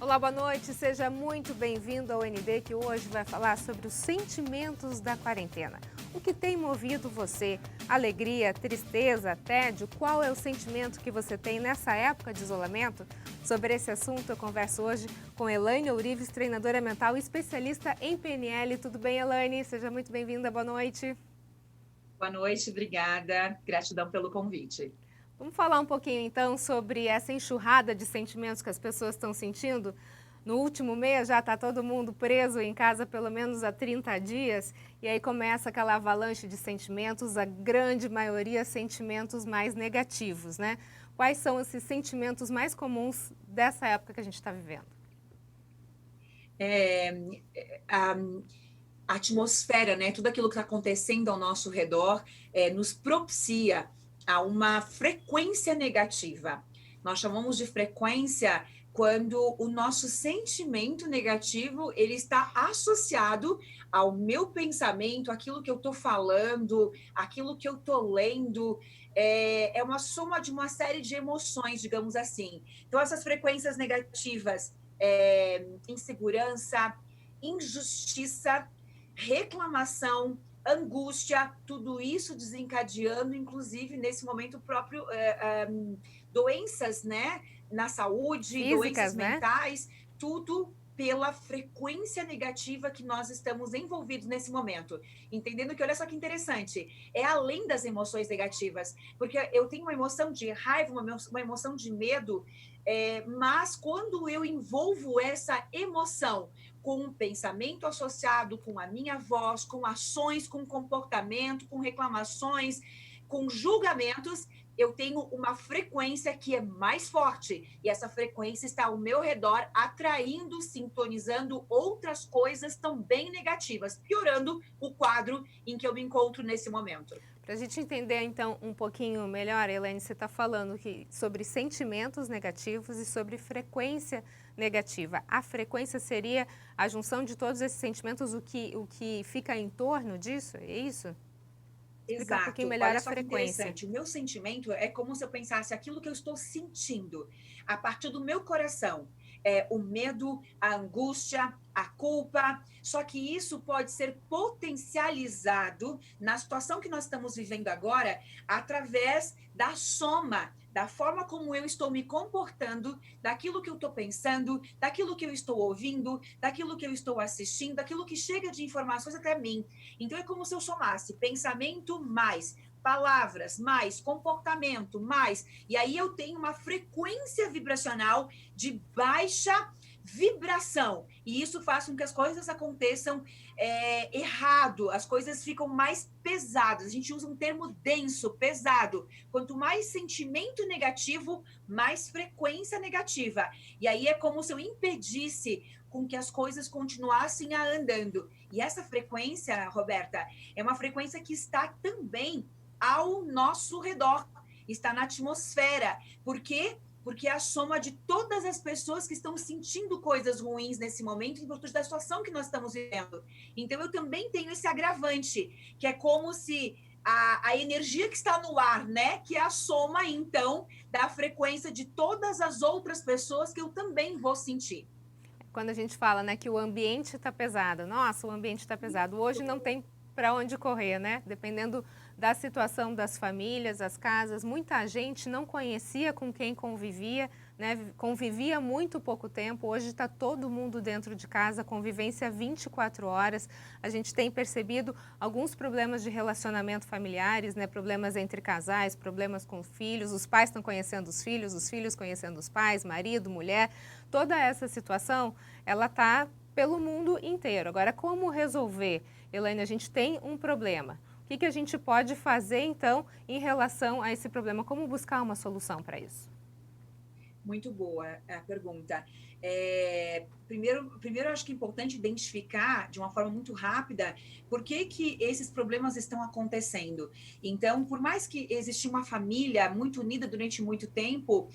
Olá, boa noite, seja muito bem-vindo ao ND, que hoje vai falar sobre os sentimentos da quarentena. O que tem movido você? Alegria, tristeza, tédio? Qual é o sentimento que você tem nessa época de isolamento? Sobre esse assunto eu converso hoje com Elaine Ourives, treinadora mental e especialista em PNL. Tudo bem, Elaine? Seja muito bem-vinda, boa noite. Boa noite, obrigada. Gratidão pelo convite. Vamos falar um pouquinho então sobre essa enxurrada de sentimentos que as pessoas estão sentindo. No último mês já está todo mundo preso em casa pelo menos há 30 dias e aí começa aquela avalanche de sentimentos, a grande maioria sentimentos mais negativos, né? Quais são esses sentimentos mais comuns dessa época que a gente está vivendo? É, a, a atmosfera, né, tudo aquilo que está acontecendo ao nosso redor, nos propicia a uma frequência negativa. Nós chamamos de frequência quando o nosso sentimento negativo ele está associado ao meu pensamento, aquilo que eu estou falando, aquilo que eu estou lendo. É uma soma de uma série de emoções, digamos assim. Então, essas frequências negativas, insegurança, injustiça, reclamação, angústia, tudo isso desencadeando, inclusive, nesse momento próprio, doenças, né, na saúde, doenças Físicas, né? mentais, tudo pela frequência negativa que nós estamos envolvidos nesse momento. Entendendo que, olha só que interessante, é além das emoções negativas, porque eu tenho uma emoção de raiva, uma emoção de medo, mas quando eu envolvo essa emoção com um pensamento associado com a minha voz, com ações, com comportamento, com reclamações, com julgamentos, eu tenho uma frequência que é mais forte. E essa frequência está ao meu redor, atraindo, sintonizando outras coisas também negativas, piorando o quadro em que eu me encontro nesse momento. Para a gente entender então um pouquinho melhor, Elaine, você está falando sobre sentimentos negativos e sobre frequência negativa. A frequência seria a junção de todos esses sentimentos, o que fica em torno disso? É isso? Explicar um pouquinho Exato. melhor Olha a só que frequência. interessante. O meu sentimento é como se eu pensasse aquilo que eu estou sentindo a partir do meu coração. O medo, a angústia, a culpa. Só que isso pode ser potencializado na situação que nós estamos vivendo agora através da soma da forma como eu estou me comportando, daquilo que eu estou pensando, daquilo que eu estou ouvindo, daquilo que eu estou assistindo, daquilo que chega de informações até mim. Então é como se eu somasse pensamento mais palavras, mais comportamento, mais. E aí eu tenho uma frequência vibracional de baixa vibração. E isso faz com que as coisas aconteçam errado, as coisas ficam mais pesadas. A gente usa um termo denso, pesado. Quanto mais sentimento negativo, mais frequência negativa. E aí é como se eu impedisse com que as coisas continuassem andando. E essa frequência, Roberta, é uma frequência que está também ao nosso redor, está na atmosfera. Por quê? Porque é a soma de todas as pessoas que estão sentindo coisas ruins nesse momento, em virtude da situação que nós estamos vivendo. Então, eu também tenho esse agravante, que é como se a energia que está no ar, né? Que é a soma, então, da frequência de todas as outras pessoas que eu também vou sentir. Quando a gente fala, né, que o ambiente está pesado. Nossa, o ambiente está pesado. Hoje não tem para onde correr, né? Dependendo da situação das famílias, as casas, muita gente não conhecia com quem convivia, né? Convivia muito pouco tempo. Hoje está todo mundo dentro de casa, convivência 24 horas. A gente tem percebido alguns problemas de relacionamento familiares, né? Problemas entre casais, problemas com filhos. Os pais estão conhecendo os filhos conhecendo os pais, marido, mulher. Toda essa situação, ela está pelo mundo inteiro. Agora, como resolver? Elaine, a gente tem um problema. O que a gente pode fazer, então, em relação a esse problema? Como buscar uma solução para isso? Muito boa a pergunta. Primeiro, acho que é importante identificar de uma forma muito rápida por que esses problemas estão acontecendo. Então, por mais que exista uma família muito unida durante muito tempo,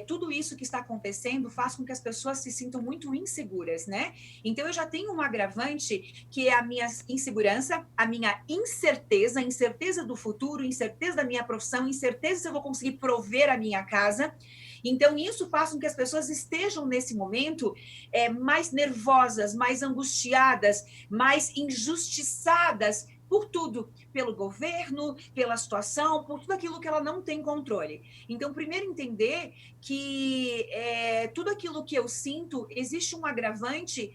tudo isso que está acontecendo faz com que as pessoas se sintam muito inseguras, né? Então, eu já tenho um agravante que é a minha insegurança, a minha incerteza, incerteza do futuro, incerteza da minha profissão, incerteza se eu vou conseguir prover a minha casa. Então, isso faz com que as pessoas estejam, nesse momento, mais nervosas, mais angustiadas, mais injustiçadas por tudo, pelo governo, pela situação, por tudo aquilo que ela não tem controle. Então, primeiro entender que tudo aquilo que eu sinto, existe um agravante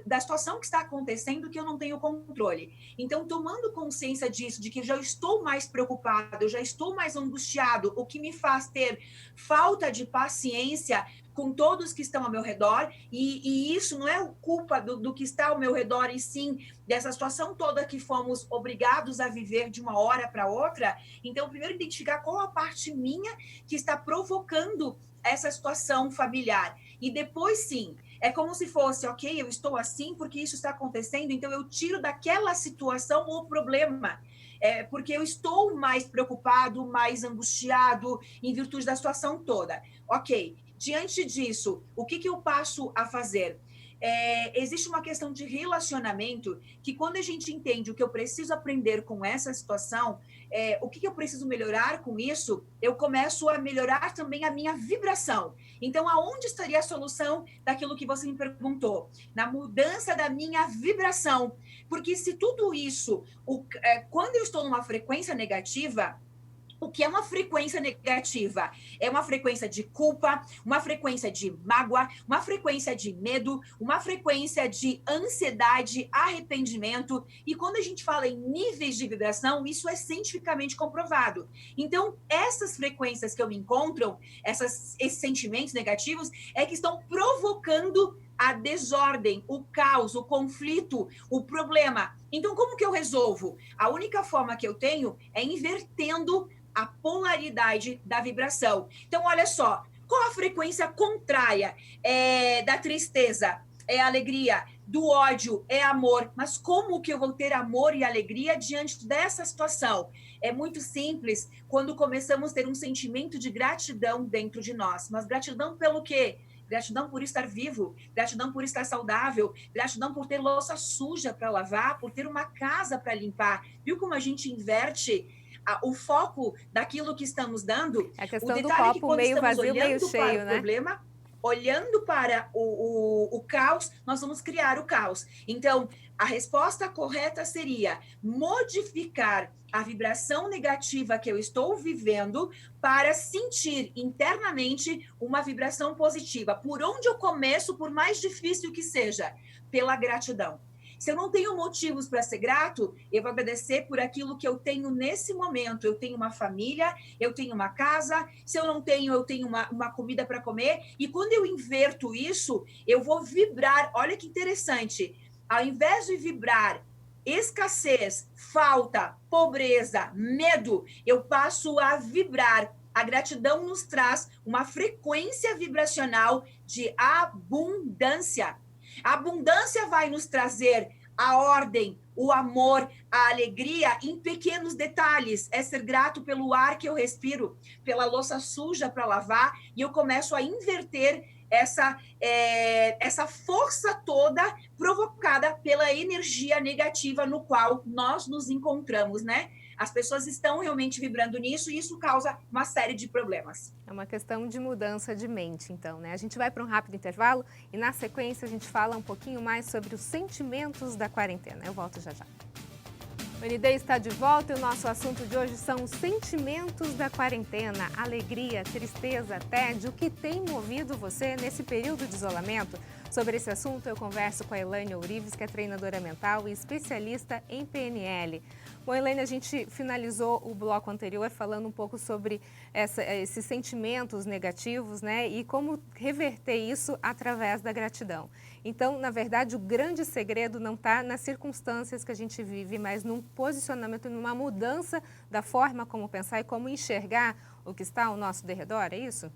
da situação que está acontecendo que eu não tenho controle. Então, tomando consciência disso, de que já estou mais preocupado, eu já estou mais angustiado, o que me faz ter falta de paciência com todos que estão ao meu redor, e isso não é culpa do que está ao meu redor, e sim dessa situação toda que fomos obrigados a viver de uma hora para outra. Então, primeiro identificar qual a parte minha que está provocando essa situação familiar. E depois, sim, é como se fosse, ok, eu estou assim porque isso está acontecendo, então eu tiro daquela situação o problema. Porque eu estou mais preocupado, mais angustiado, em virtude da situação toda. Ok, diante disso, o que eu passo a fazer? Existe uma questão de relacionamento que, quando a gente entende o que eu preciso aprender com essa situação, o que eu preciso melhorar com isso, eu começo a melhorar também a minha vibração. Então, aonde estaria a solução daquilo que você me perguntou? Na mudança da minha vibração. Porque se tudo isso, quando eu estou numa frequência negativa, o que é uma frequência negativa? É uma frequência de culpa, uma frequência de mágoa, uma frequência de medo, uma frequência de ansiedade, arrependimento. E quando a gente fala em níveis de vibração, isso é cientificamente comprovado. Então, essas frequências que eu me encontro, esses sentimentos negativos, é que estão provocando a desordem, o caos, o conflito, o problema. Então, como que eu resolvo? A única forma que eu tenho é invertendo a polaridade da vibração. Então, olha só, qual a frequência contrária da tristeza? É alegria, do ódio, é amor. Mas como que eu vou ter amor e alegria diante dessa situação? É muito simples quando começamos a ter um sentimento de gratidão dentro de nós. Mas gratidão pelo quê? Gratidão por estar vivo, gratidão por estar saudável, gratidão por ter louça suja para lavar, por ter uma casa para limpar. Viu como a gente inverte o foco daquilo que estamos dando? A O questão do detalhe é que copo quando meio estamos vazio, meio olhando para cheio, o né? problema, olhando para o caos, nós vamos criar o caos. Então, a resposta correta seria modificar a vibração negativa que eu estou vivendo para sentir internamente uma vibração positiva. Por onde eu começo, por mais difícil que seja? Pela gratidão. Se eu não tenho motivos para ser grato, eu vou agradecer por aquilo que eu tenho nesse momento. Eu tenho uma família, eu tenho uma casa. Se eu não tenho, eu tenho uma comida para comer. E quando eu inverto isso, eu vou vibrar. Olha que interessante. Ao invés de vibrar escassez, falta, pobreza, medo, eu passo a vibrar. A gratidão nos traz uma frequência vibracional de abundância. A abundância vai nos trazer a ordem, o amor, a alegria em pequenos detalhes. É ser grato pelo ar que eu respiro, pela louça suja para lavar, e eu começo a inverter essa força toda provocada pela energia negativa no qual nós nos encontramos, né? As pessoas estão realmente vibrando nisso e isso causa uma série de problemas. É uma questão de mudança de mente, então, né? A gente vai para um rápido intervalo e, na sequência, a gente fala um pouquinho mais sobre os sentimentos da quarentena. Eu volto já já. O ND está de volta e o nosso assunto de hoje são os sentimentos da quarentena. Alegria, tristeza, tédio, o que tem movido você nesse período de isolamento? Sobre esse assunto, eu converso com a Elaine Ourives, que é treinadora mental e especialista em PNL. Bom, Elaine, a gente finalizou o bloco anterior falando um pouco sobre esses sentimentos negativos, né? E como reverter isso através da gratidão. Então, na verdade, o grande segredo não está nas circunstâncias que a gente vive, mas num posicionamento, numa mudança da forma como pensar e como enxergar o que está ao nosso derredor, é isso?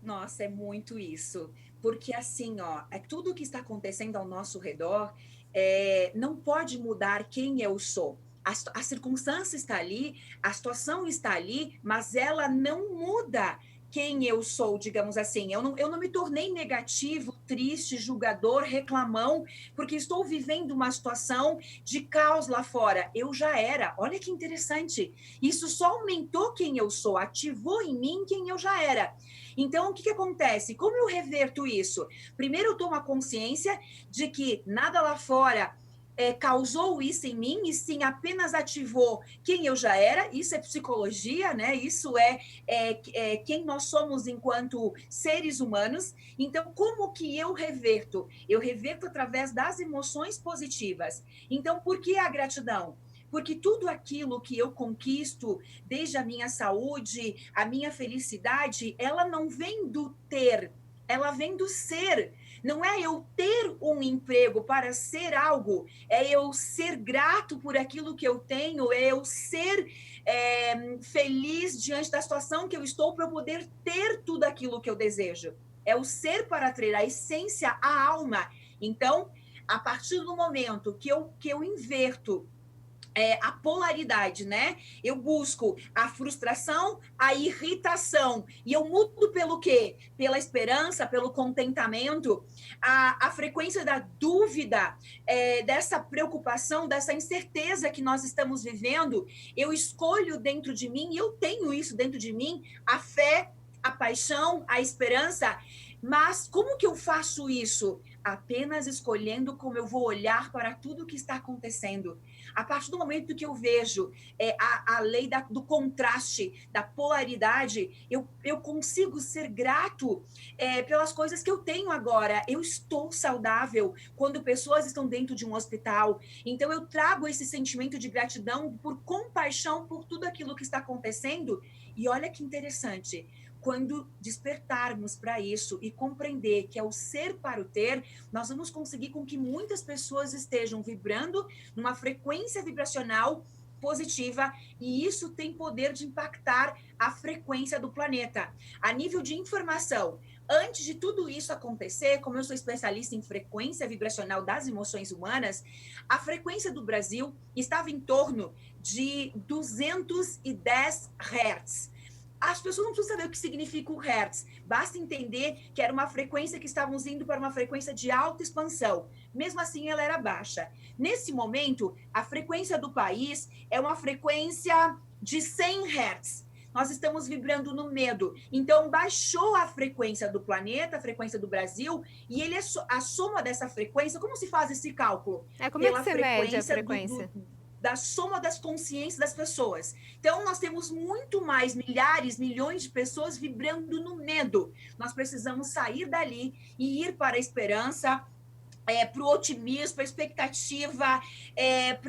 Nossa, é muito isso. Porque assim, ó, tudo que está acontecendo ao nosso redor não pode mudar quem eu sou. A circunstância está ali, a situação está ali, mas ela não muda quem eu sou, digamos assim. Eu não me tornei negativo, triste, julgador, reclamão, porque estou vivendo uma situação de caos lá fora. Eu já era. Olha que interessante. Isso só aumentou quem eu sou, ativou em mim quem eu já era. Então, o que acontece? Como eu reverto isso? Primeiro, eu tomo a consciência de que nada lá fora causou isso em mim, e sim apenas ativou quem eu já era. Isso é psicologia, né? Isso é quem nós somos enquanto seres humanos. Então, como que eu reverto? Eu reverto através das emoções positivas. Então, por que a gratidão? Porque tudo aquilo que eu conquisto, desde a minha saúde, a minha felicidade, ela não vem do ter, ela vem do ser. Não é eu ter um emprego para ser algo, é eu ser grato por aquilo que eu tenho, é eu ser feliz diante da situação que eu estou para eu poder ter tudo aquilo que eu desejo. É o ser para atrair a essência, a alma. Então, a partir do momento que eu inverto a polaridade, né? Eu busco a frustração, a irritação, e eu mudo pelo quê? Pela esperança, pelo contentamento, a frequência da dúvida, dessa preocupação, dessa incerteza que nós estamos vivendo. Eu escolho dentro de mim, e eu tenho isso dentro de mim, a fé, a paixão, a esperança. Mas como que eu faço isso? Apenas escolhendo como eu vou olhar para tudo que está acontecendo. A partir do momento que eu vejo a lei do contraste, da polaridade, eu consigo ser grato pelas coisas que eu tenho agora. Eu estou saudável quando pessoas estão dentro de um hospital. Então, eu trago esse sentimento de gratidão por compaixão por tudo aquilo que está acontecendo. E olha que interessante. Quando despertarmos para isso e compreender que é o ser para o ter, nós vamos conseguir com que muitas pessoas estejam vibrando numa frequência vibracional positiva, e isso tem poder de impactar a frequência do planeta. A nível de informação, antes de tudo isso acontecer, como eu sou especialista em frequência vibracional das emoções humanas, a frequência do Brasil estava em torno de 210 Hz. As pessoas não precisam saber o que significa o Hertz, basta entender que era uma frequência que estávamos indo para uma frequência de alta expansão. Mesmo assim, ela era baixa. Nesse momento, a frequência do país é uma frequência de 100 Hertz. Nós estamos vibrando no medo. Então, baixou a frequência do planeta, a frequência do Brasil, e ele a soma dessa frequência. Como se faz esse cálculo? Como é que você mede a frequência? Da soma das consciências das pessoas. Então, nós temos muito mais milhares, milhões de pessoas vibrando no medo. Nós precisamos sair dali e ir para a esperança, para o otimismo, para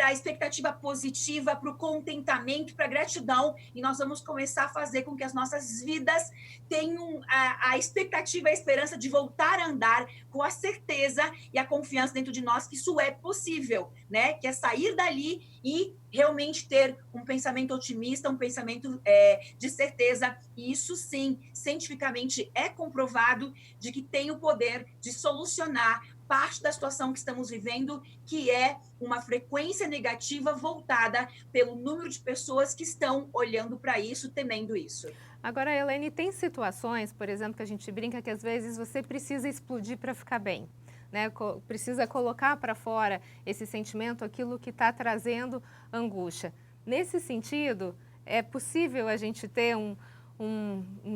a expectativa positiva, para o contentamento, para a gratidão, e nós vamos começar a fazer com que as nossas vidas tenham a expectativa, a esperança de voltar a andar com a certeza e a confiança dentro de nós que isso é possível, né? Que é sair dali e realmente ter um pensamento otimista, um pensamento de certeza, e isso sim, cientificamente é comprovado de que tem o poder de solucionar parte da situação que estamos vivendo, que é uma frequência negativa voltada pelo número de pessoas que estão olhando para isso, temendo isso. Agora, Elaine, tem situações, por exemplo, que a gente brinca que às vezes você precisa explodir para ficar bem, né? Precisa colocar para fora esse sentimento, aquilo que está trazendo angústia. Nesse sentido, é possível a gente ter um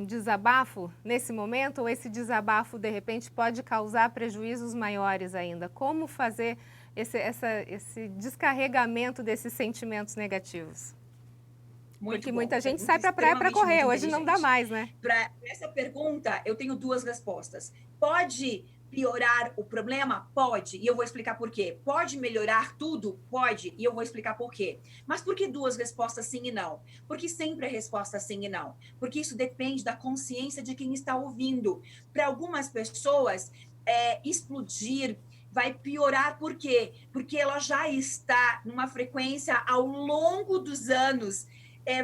desabafo nesse momento, ou esse desabafo, de repente, pode causar prejuízos maiores ainda? Como fazer esse descarregamento desses sentimentos negativos? Porque muita gente sai para a praia para correr, hoje não dá mais, né? Para essa pergunta, eu tenho duas respostas. Pode piorar o problema? Pode, e eu vou explicar por quê. Pode melhorar tudo? Pode, e eu vou explicar por quê. Mas por que duas respostas sim e não? Porque sempre é resposta sim e não. Porque isso depende da consciência de quem está ouvindo. Para algumas pessoas, explodir vai piorar, por quê? Porque ela já está numa frequência ao longo dos anos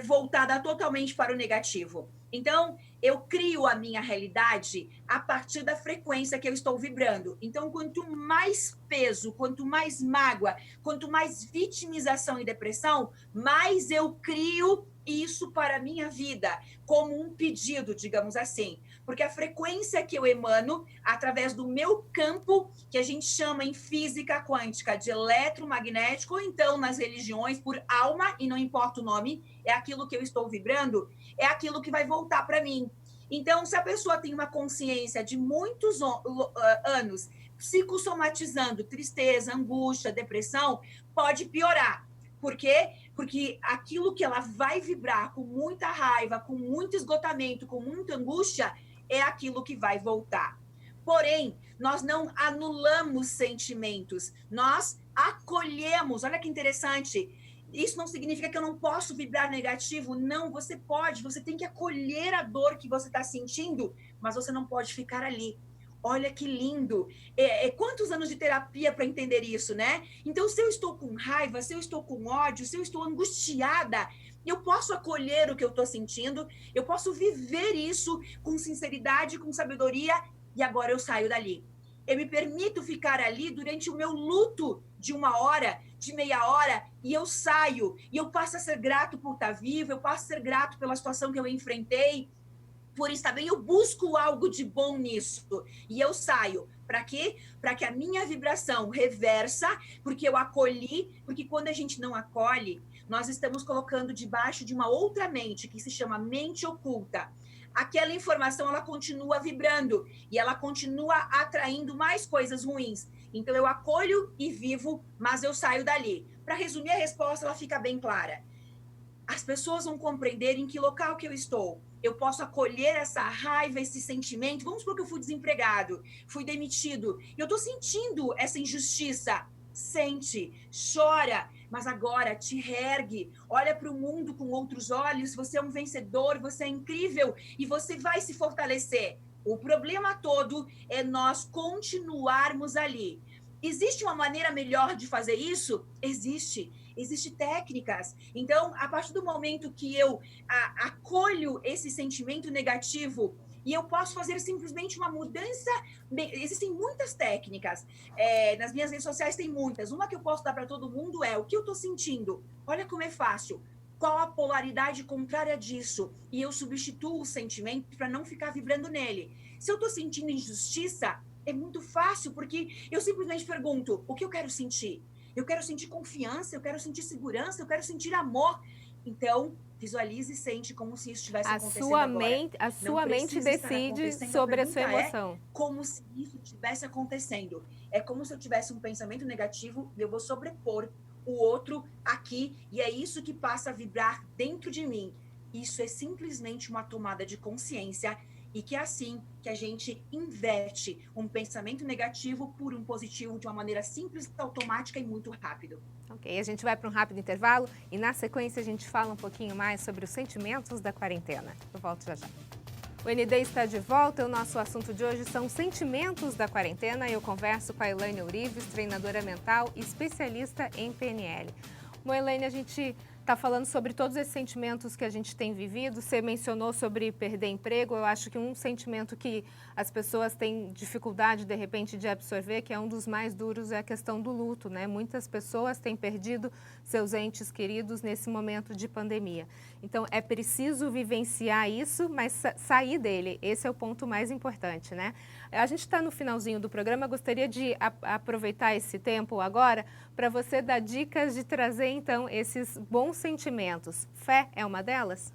voltada totalmente para o negativo. Então, eu crio a minha realidade a partir da frequência que eu estou vibrando. Então, quanto mais peso, quanto mais mágoa, quanto mais vitimização e depressão, mais eu crio isso para a minha vida, como um pedido, digamos assim. Porque a frequência que eu emano, através do meu campo, que a gente chama em física quântica de eletromagnético, ou então nas religiões, por alma, e não importa o nome, é aquilo que eu estou vibrando, é aquilo que vai voltar para mim. Então, se a pessoa tem uma consciência de muitos anos psicossomatizando tristeza, angústia, depressão, pode piorar. Por quê? Porque aquilo que ela vai vibrar com muita raiva, com muito esgotamento, com muita angústia, é aquilo que vai voltar. Porém, nós não anulamos sentimentos, nós acolhemos. Olha que interessante. Isso não significa que eu não posso vibrar negativo. Não, você pode. Você tem que acolher a dor que você está sentindo, mas você não pode ficar ali. Olha que lindo. Quantos anos de terapia para entender isso, né? Então, se eu estou com raiva, se eu estou com ódio, se eu estou angustiada, eu posso acolher o que eu estou sentindo, eu posso viver isso com sinceridade, com sabedoria, e agora eu saio dali. Eu me permito ficar ali durante o meu luto de 1 hora, de meia hora, e eu saio. E eu passo a ser grato por estar vivo, eu passo a ser grato pela situação que eu enfrentei, por estar bem, eu busco algo de bom nisso. E eu saio. Para quê? Para que a minha vibração reversa, porque eu acolhi, porque quando a gente não acolhe, nós estamos colocando debaixo de uma outra mente, que se chama mente oculta. Aquela informação, ela continua vibrando e ela continua atraindo mais coisas ruins. Então, eu acolho e vivo, mas eu saio dali. Para resumir a resposta, ela fica bem clara. As pessoas vão compreender em que local que eu estou. Eu posso acolher essa raiva, esse sentimento. Vamos supor que eu fui desempregado, fui demitido. E eu estou sentindo essa injustiça. Sente, chora, mas agora te reergue. Olha para o mundo com outros olhos. Você é um vencedor, você é incrível e você vai se fortalecer. O problema todo é nós continuarmos ali. Existe uma maneira melhor de fazer isso? Existe. Existem técnicas. Então, a partir do momento que eu acolho esse sentimento negativo e eu posso fazer simplesmente uma mudança, existem muitas técnicas. Nas minhas redes sociais tem muitas. Uma que eu posso dar para todo mundo é o que eu estou sentindo. Olha como é fácil. Qual a polaridade contrária disso? E eu substituo o sentimento para não ficar vibrando nele. Se eu estou sentindo injustiça, é muito fácil, porque eu simplesmente pergunto, o que eu quero sentir? Eu quero sentir confiança, eu quero sentir segurança, eu quero sentir amor. Então, visualize e sente como se isso estivesse acontecendo agora. A sua mente decide sobre a sua emoção. Como se isso estivesse acontecendo. É como se eu tivesse um pensamento negativo e eu vou sobrepor o outro aqui, e é isso que passa a vibrar dentro de mim. Isso é simplesmente uma tomada de consciência, e que é assim que a gente inverte um pensamento negativo por um positivo de uma maneira simples, automática e muito rápido. Ok, a gente vai para um rápido intervalo e na sequência a gente fala um pouquinho mais sobre os sentimentos da quarentena. Eu volto já já. O ND está de volta e o nosso assunto de hoje são sentimentos da quarentena. Eu converso com a Elaine Ourives, treinadora mental e especialista em PNL. Bom, Elaine, a gente está falando sobre todos esses sentimentos que a gente tem vivido. Você mencionou sobre perder emprego. Eu acho que um sentimento que as pessoas têm dificuldade, de repente, de absorver, que é um dos mais duros, é a questão do luto, né? Muitas pessoas têm perdido seus entes queridos nesse momento de pandemia. Então, é preciso vivenciar isso, mas sair dele. Esse é o ponto mais importante, né? A gente está no finalzinho do programa. Eu gostaria de aproveitar esse tempo agora para você dar dicas de trazer, então, esses bons sentimentos. Fé é uma delas?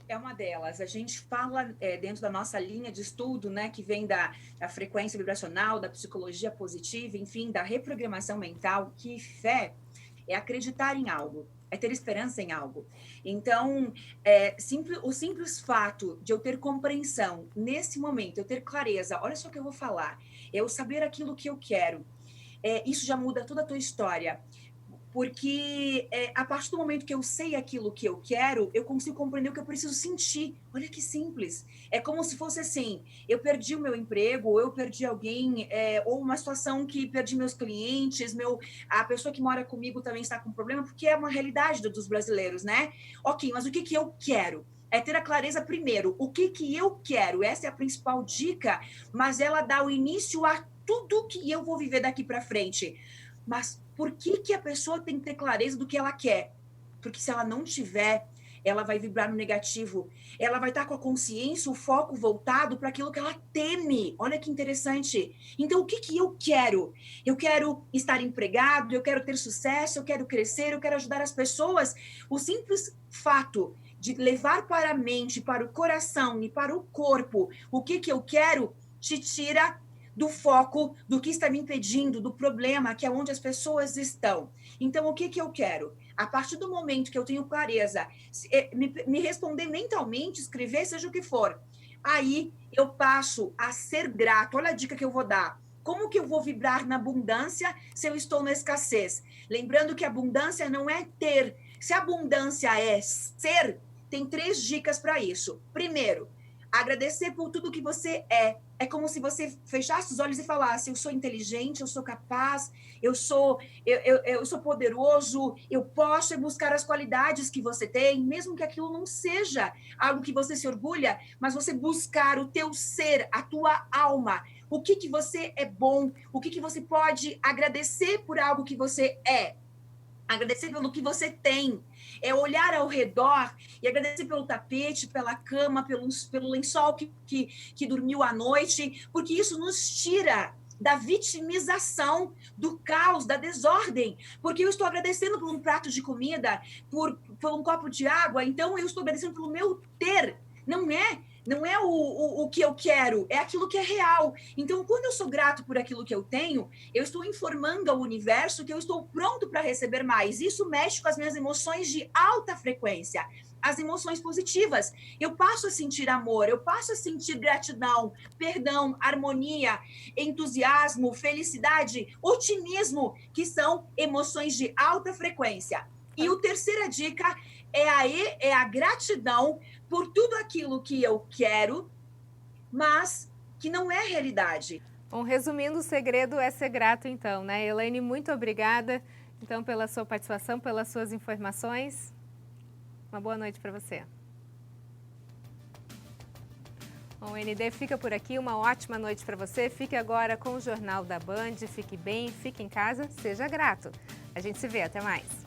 É uma delas. A gente fala dentro da nossa linha de estudo, né, que vem da frequência vibracional, da psicologia positiva, enfim, da reprogramação mental, que fé é acreditar em algo, é ter esperança em algo. Então, o simples fato de eu ter compreensão nesse momento, eu ter clareza, olha só o que eu vou falar, eu saber aquilo que eu quero, isso já muda toda a tua história. Porque a partir do momento que eu sei aquilo que eu quero, eu consigo compreender o que eu preciso sentir. Olha que simples. É como se fosse assim, eu perdi o meu emprego, ou eu perdi alguém, ou uma situação que perdi meus clientes, a pessoa que mora comigo também está com problema, porque é uma realidade dos brasileiros, né? Ok, mas o que eu quero? É ter a clareza primeiro. O que eu quero? Essa é a principal dica, mas ela dá o início a tudo que eu vou viver daqui para frente. Mas por que a pessoa tem que ter clareza do que ela quer? Porque se ela não tiver, ela vai vibrar no negativo. Ela vai estar com a consciência, o foco voltado para aquilo que ela teme. Olha que interessante. Então, o que que eu quero? Eu quero estar empregado, eu quero ter sucesso, eu quero crescer, eu quero ajudar as pessoas. O simples fato de levar para a mente, para o coração e para o corpo o que que eu quero, te tira do foco do que está me impedindo, do problema, que é onde as pessoas estão. Então, o que que eu quero? A partir do momento que eu tenho clareza, me responder mentalmente, escrever, seja o que for, aí eu passo a ser grato. Olha a dica que eu vou dar. Como que eu vou vibrar na abundância se eu estou na escassez? Lembrando que abundância não é ter. Se abundância é ser, tem 3 dicas para isso. Primeiro, agradecer por tudo que você é. É como se você fechasse os olhos e falasse: eu sou inteligente, eu sou capaz, eu sou poderoso, eu posso buscar as qualidades que você tem, mesmo que aquilo não seja algo que você se orgulha, mas você buscar o teu ser, a tua alma, o que que você é bom, o que que você pode agradecer por algo que você é. Agradecer pelo que você tem, é olhar ao redor e agradecer pelo tapete, pela cama, pelo lençol que dormiu à noite, porque isso nos tira da vitimização, do caos, da desordem, porque eu estou agradecendo por um prato de comida, por um copo de água, então eu estou agradecendo pelo meu ter, não é o que eu quero, é aquilo que é real. Então, quando eu sou grato por aquilo que eu tenho, eu estou informando ao universo que eu estou pronto para receber mais. Isso mexe com as minhas emoções de alta frequência, as emoções positivas. Eu passo a sentir amor, eu passo a sentir gratidão, perdão, harmonia, entusiasmo, felicidade, otimismo, que são emoções de alta frequência. E a terceira dica é a gratidão por tudo aquilo que eu quero, mas que não é realidade. Bom, resumindo, o segredo é ser grato, então, né? Elaine, muito obrigada, então, pela sua participação, pelas suas informações. Uma boa noite para você. Bom, o ND fica por aqui, uma ótima noite para você. Fique agora com o Jornal da Band, fique bem, fique em casa, seja grato. A gente se vê, até mais.